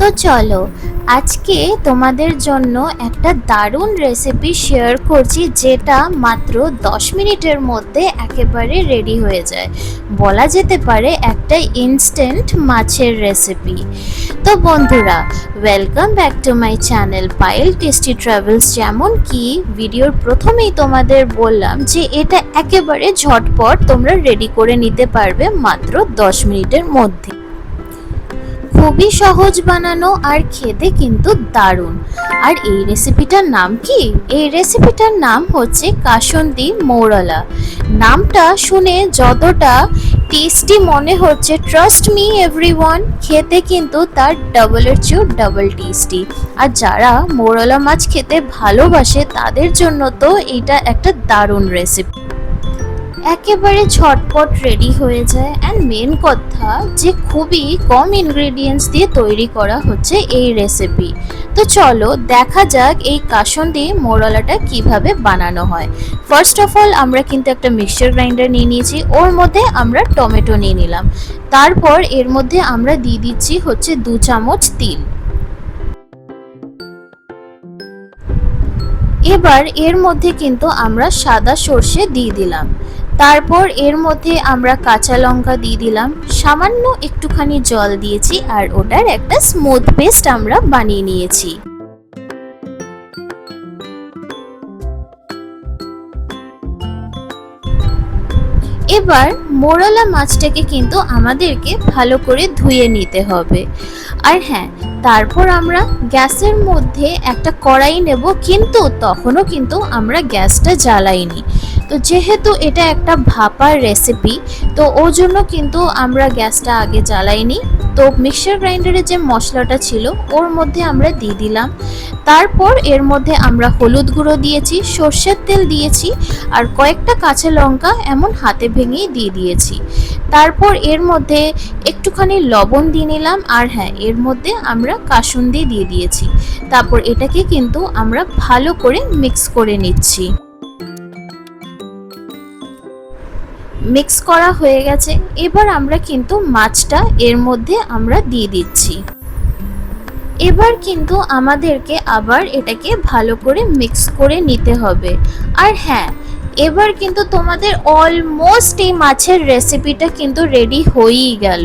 তো চলো আজকে তোমাদের জন্য একটা দারুণ রেসিপি শেয়ার করছি, যেটা মাত্র 10 মিনিটের মধ্যে একেবারে রেডি হয়ে যায়। বলা যেতে পারে একটা ইনস্ট্যান্ট মাছের রেসিপি। তো বন্ধুরা, welcome back to my channel Payel tasty travels. যেমন কি ভিডিওর প্রথমেই তোমাদের বললাম যে এটা একেবারে ঝটপট তোমরা রেডি করে নিতে পারবে মাত্র 10 মিনিটের মধ্যে। খুবই সহজ বানানো আর খেতে কিন্তু দারুণ। আর এই রেসিপিটার নাম কি? এই রেসিপিটার নাম হচ্ছে কাসুন্দি মৌরলা। নামটা শুনে যতটা টেস্টি মনে হচ্ছে, ট্রাস্ট মি এভরিওয়ান, খেতে কিন্তু তার ডাবলের চেয়েও ডাবল টেস্টি। আর যারা মৌরলা মাছ খেতে ভালোবাসে তাদের জন্য তো এটা একটা দারুণ রেসিপি। একেবারে ঝটপট রেডি হয়ে যায়, অ্যান্ড মেন কথা যে খুবই কম ইনগ্রেডিয়েন্টস দিয়ে তৈরি করা হচ্ছে এই রেসিপি। তো চলো দেখা যাক এই কাসুন্দি মৌরলাটা কিভাবে বানানো হয়। ফার্স্ট অফ অল আমরা কিন্তু একটা মিক্সচার গ্রাইন্ডার নিয়ে নিয়েছি, ওর মধ্যে আমরা টমেটো নিয়ে নিলাম। তারপর এর মধ্যে আমরা দিয়ে দিচ্ছি হচ্ছে 2 চামচ তিল। এবার এর মধ্যে কিন্তু আমরা সাদা সর্ষে দিয়ে দিলাম। তারপর এর মধ্যে আমরা কাঁচা লঙ্কা দিয়ে দিলাম, সামান্য একটুখানি জল দিয়েছি, আর ওটার একটা স্মুথ পেস্ট আমরা বানিয়ে নিয়েছি। এবার মোরলা মাছটাকে কিন্তু আমাদেরকে ভালো করে ধুয়ে নিতে হবে। আর হ্যাঁ, তারপর আমরা গ্যাসের মধ্যে একটা কড়াই নেব, কিন্তু তখনও কিন্তু আমরা গ্যাসটা জ্বালাইনি। তো যেহেতু এটা একটা ভাপার রেসিপি, তো ওর জন্য কিন্তু আমরা গ্যাসটা আগে জ্বালাইনি। তো মিক্সচার গ্রাইন্ডারে যে মশলাটা ছিল ওর মধ্যে আমরা দিয়ে দিলাম। তারপর এর মধ্যে আমরা হলুদ গুঁড়ো দিয়েছি, সর্ষের তেল দিয়েছি, আর কয়েকটা কাঁচা লঙ্কা এমন হাতে ভেঙেই দিয়ে দিয়েছি। তারপর এর মধ্যে একটুখানি লবণ দিয়ে নিলাম, আর হ্যাঁ, এর মধ্যে আমরা কাসুন্দি দিয়ে দিয়েছি। তারপর এটাকে কিন্তু আমরা ভালো করে মিক্স করে নিচ্ছি। মিক্স করা হয়ে গেছে, এবার আমরা কিন্তু মাছটা এর মধ্যে আমরা দিয়ে দিচ্ছি। এবার কিন্তু আমাদেরকে আবার এটাকে ভালো করে মিক্স করে নিতে হবে। আর হ্যাঁ, এবার কিন্তু তোমাদের অলমোস্ট এই মাছের রেসিপিটা কিন্তু রেডি হয়েই গেল।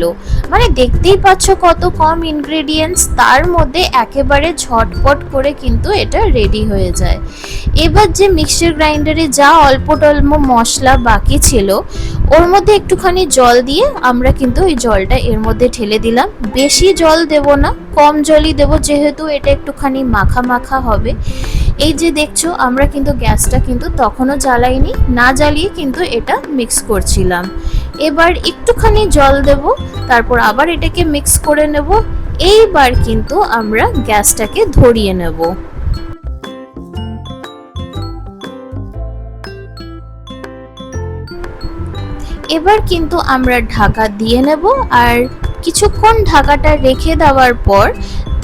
মানে দেখতেই পাচ্ছ কত কম ইনগ্রেডিয়েন্টস, তার মধ্যে একেবারে ঝটপট করে কিন্তু এটা রেডি হয়ে যায়। এবার যে মিক্সচার গ্রাইন্ডারে যা অল্প টল্প মশলা বাকি ছিল, ওর মধ্যে একটুখানি জল দিয়ে আমরা কিন্তু ওই জলটা এর মধ্যে ঢেলে দিলাম। বেশি জল দেব না, কম জলই দেব, যেহেতু এটা একটুখানি মাখা মাখা হবে। এই যে দেখছো, আমরা কিন্তু গ্যাসটা কিন্তু তখনও জ্বালাইনি, না জ্বালিয়ে কিন্তু এটা মিক্স করছিলাম। এবার একটুখানি জল দেব, তারপর আবার এটাকে মিক্স করে নেব। এইবার কিন্তু আমরা গ্যাসটাকে ধরিয়ে নেব। এবার কিন্তু আমরা ঢাকা দিয়ে নেব, আর কিছুক্ষণ ঢাকাটা রেখে দেওয়ার পর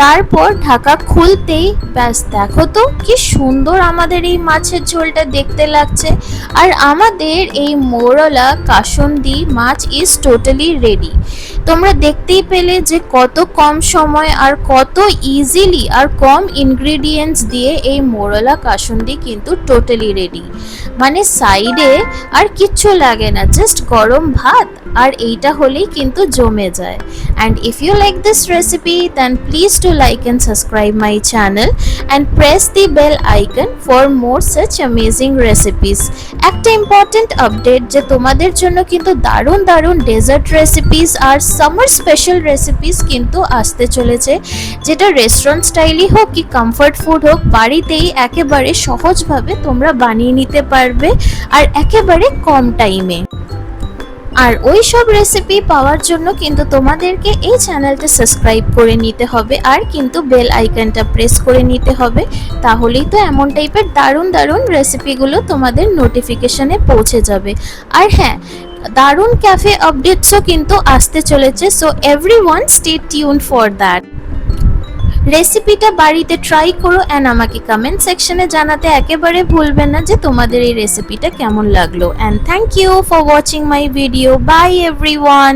তারপর ঢাকা খুলতেই ব্যাস দেখো তো কি সুন্দর আমাদের এই মাছের ঝোলটা দেখতে লাগছে। আর আমাদের এই মৌরলা কাসুন্দি মাছ ইজ টোটালি রেডি। তোমরা দেখতেই পেলে যে কত কম সময় আর কত ইজিলি আর কম ইনগ্রেডিয়েন্টস দিয়ে এই মৌরলা কাসুন্দি কিন্তু টোটালি রেডি। মানে সাইডে আর কিচ্ছু লাগে না, জাস্ট গরম ভাত আর এইটা হলেই কিন্তু জমে যায়। And if you like this recipe, then please do like and subscribe my channel and press the bell icon for more such amazing recipes. একটা ইম্পর্টেন্ট আপডেট, যে তোমাদের জন্য কিন্তু দারুণ দারুণ ডেজার্ট রেসিপিস আর সামার স্পেশাল রেসিপিস কিন্তু আসতে চলেছে, যেটা রেস্টুরেন্ট স্টাইলই হোক কি কমফর্ট ফুড হোক, বাড়িতেই একেবারে সহজভাবে তোমরা বানিয়ে নিতে পারবে আর একেবারে কম টাইমে। আর ওই সব রেসিপি পাওয়ার জন্য কিন্তু তোমাদেরকে এই চ্যানেলটা সাবস্ক্রাইব করে নিতে হবে, আর কিন্তু বেল আইকনটা প্রেস করে নিতে হবে। তাহলেই তো এমন টাইপের দারুণ দারুণ রেসিপিগুলো তোমাদের নোটিফিকেশনে পৌঁছে যাবে। আর হ্যাঁ, দারুণ ক্যাফে আপডেটসও কিন্তু আসতে চলেছে, so everyone stay tuned for that. রেসিপিটা বাড়িতে ট্রাই করো, অ্যান্ড আমাকে কমেন্ট সেকশনে জানাতে একেবারে ভুলবেন না যে তোমাদের এই রেসিপিটা কেমন লাগলো। And thank you for watching my video. Bye everyone.